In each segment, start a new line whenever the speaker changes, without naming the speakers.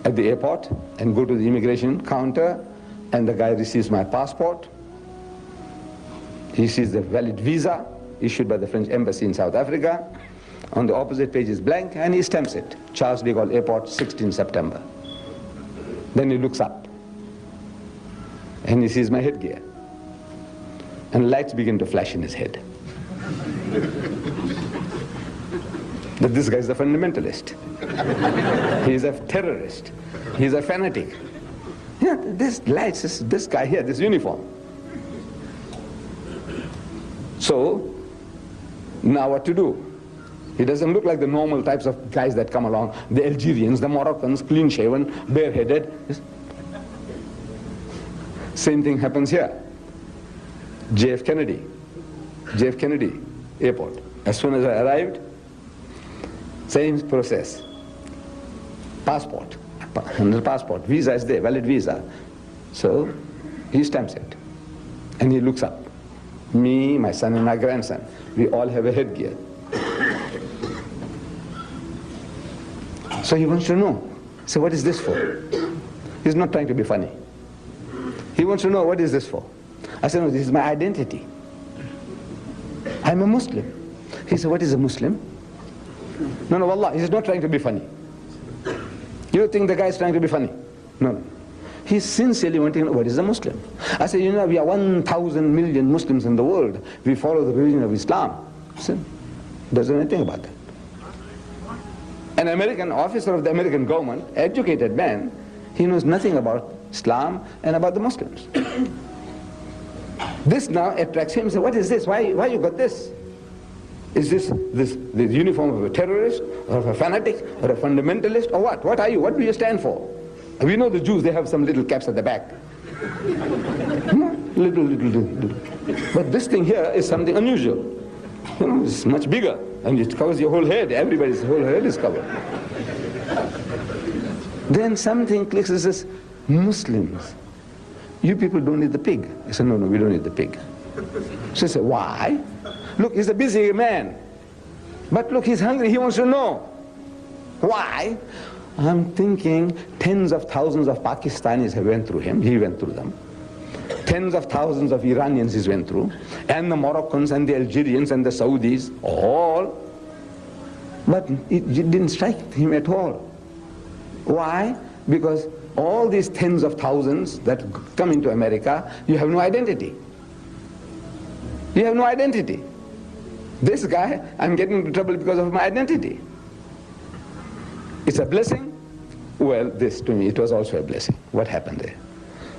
at the airport and go to the immigration counter, and the guy receives my passport. He sees the valid visa issued by the French embassy in South Africa. On the opposite page is blank, and he stamps it. Charles de Gaulle Airport, 16 September. Then he looks up, and he sees my headgear. And lights begin to flash in his head. That this guy is a fundamentalist. He is a terrorist. He is a fanatic. Yeah, this lights, this guy here, this uniform. So, now what to do? He doesn't look like the normal types of guys that come along. The Algerians, the Moroccans, clean-shaven, bareheaded. Same thing happens here. JF Kennedy Airport. As soon as I arrived, same process. Passport, visa is there, valid visa. So he stamps it, and he looks up. Me, my son, and my grandson, we all have a headgear. So he wants to know. So what is this for? He's not trying to be funny. He wants to know, what is this for? I said, no, this is my identity. I'm a Muslim. He said, what is a Muslim? No, wallah, he's not trying to be funny. You think the guy is trying to be funny? No. He's sincerely wanting to know, what is a Muslim? I said, we are 1,000 million Muslims in the world. We follow the religion of Islam. He said, doesn't know anything about that. An American officer of the American government, educated man, he knows nothing about Islam and about the Muslims. This now attracts him. He says, what is this? Why you got this? Is this the uniform of a terrorist, or of a fanatic, or a fundamentalist, or what? What are you? What do you stand for? We know the Jews, they have some little caps at the back. Little. But this thing here is something unusual. It's much bigger, and it covers your whole head. Everybody's whole head is covered. Then something clicks and says, Muslims, you people don't eat the pig. I said, no, we don't eat the pig. So I said, why? Look, he's a busy man. But look, he's hungry, he wants to know. Why? I'm thinking tens of thousands of Pakistanis have went through him, he went through them. Tens of thousands of Iranians he went through, and the Moroccans and the Algerians and the Saudis, all. But it didn't strike him at all. Why? Because all these tens of thousands that come into America, you have no identity. You have no identity. This guy, I'm getting into trouble because of my identity. It's a blessing. Well, this to me, it was also a blessing. What happened there?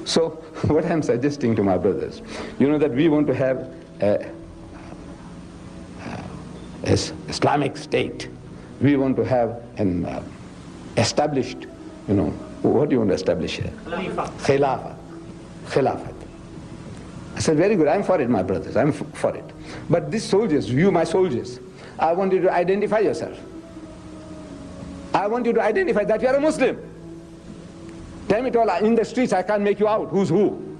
So, what I'm suggesting to my brothers, that we want to have an Islamic state. We want to have an established, what do you want to establish here? Khilafat. I said, very good, I'm for it, my brothers, I'm for it. But these soldiers, you my soldiers, I want you to identify yourself. I want you to identify that you are a Muslim. Damn it all, in the streets I can't make you out, who's who.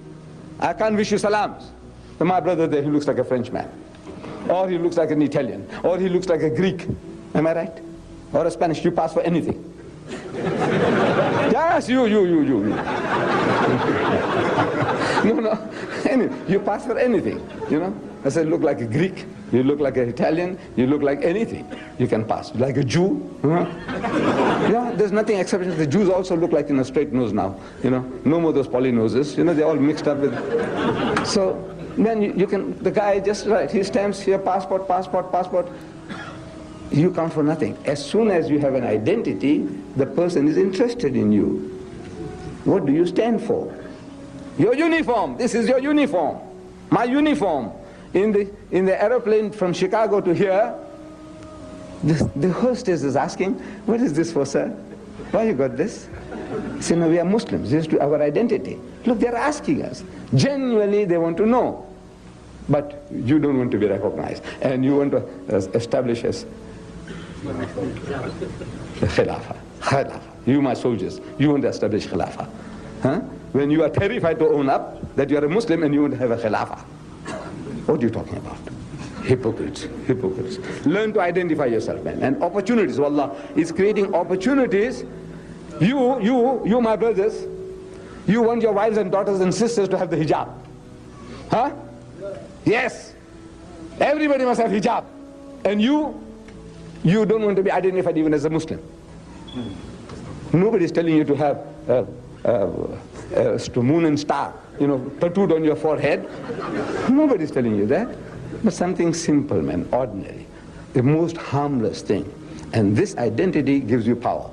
I can't wish you salams. So my brother there, he looks like a Frenchman. Or he looks like an Italian. Or he looks like a Greek. Am I right? Or a Spanish, you pass for anything. Yes, you. No, you pass for anything, I said, look like a Greek, you look like an Italian, you look like anything, you can pass. Like a Jew, there's nothing except the Jews also look like straight nose now, no more those poly noses, they're all mixed up with. So then you can, the guy just right, he stamps here, passport. You count for nothing. As soon as you have an identity, the person is interested in you. What do you stand for? Your uniform. This is your uniform. My uniform. In the aeroplane from Chicago to here, the hostess is asking, what is this for, sir? Why you got this? He said, no, we are Muslims. This is our identity. Look, they're asking us. Genuinely, they want to know. But you don't want to be recognized. And you want to establish as Khilafah. You, my soldiers, you want to establish Khilafah. When you are terrified to own up that you are a Muslim and you want to have a Khilafah. What are you talking about? Hypocrites. Learn to identify yourself, man. And opportunities, wallah, is creating opportunities You, my brothers, you want your wives and daughters and sisters to have the hijab. Huh? Yes. Everybody must have hijab. And you don't want to be identified even as a Muslim. Nobody is telling you to have moon and star, tattooed on your forehead. Nobody is telling you that. But something simple, man, ordinary. The most harmless thing. And this identity gives you power.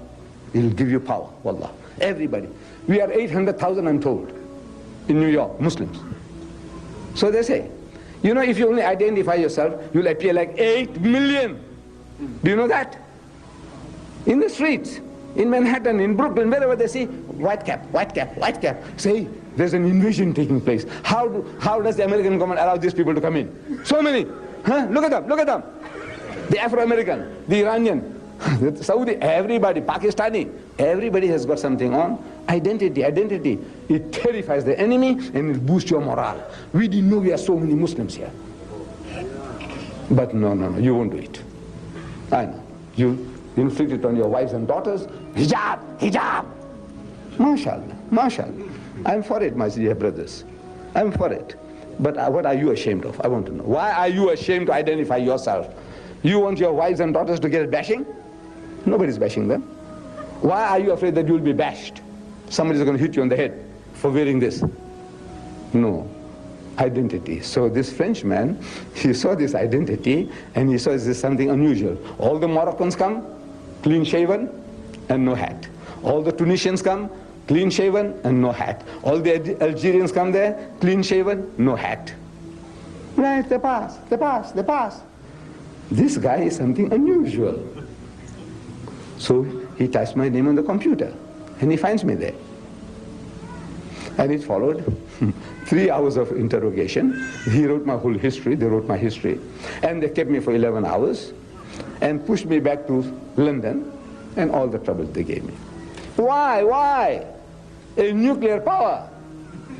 It will give you power, wallah. Everybody. We are 800,000, I'm told, in New York, Muslims. So they say, if you only identify yourself, you'll appear like 8 million. Do you know that? In the streets, in Manhattan, in Brooklyn, wherever they see white cap, white cap, white cap, say, there's an invasion taking place. How does the American government allow these people to come in? So many. Huh? Look at them. The Afro-American, the Iranian, the Saudi, everybody, Pakistani, everybody has got something on. Identity. It terrifies the enemy and it boosts your morale. We didn't know we are so many Muslims here. But no, you won't do it. I know. You inflict it on your wives and daughters. Hijab. MashaAllah. I'm for it, my dear brothers. I'm for it. But what are you ashamed of? I want to know. Why are you ashamed to identify yourself? You want your wives and daughters to get bashing? Nobody's bashing them. Why are you afraid that you'll be bashed? Somebody's going to hit you on the head for wearing this. No. Identity. So this Frenchman, he saw this identity and he saw this is something unusual. All the Moroccans come, clean shaven and no hat. All the Tunisians come, clean shaven and no hat. All the Algerians come there, clean shaven, no hat. Right, they pass. This guy is something unusual. So he types my name on the computer and he finds me there. And it followed 3 hours of interrogation. He wrote my whole history, they wrote my history. And they kept me for 11 hours and pushed me back to London and all the trouble they gave me. Why? A nuclear power,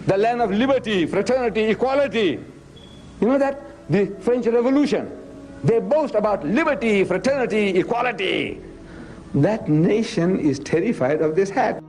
the land of liberty, fraternity, equality. You know that? The French Revolution, they boast about liberty, fraternity, equality. That nation is terrified of this hat.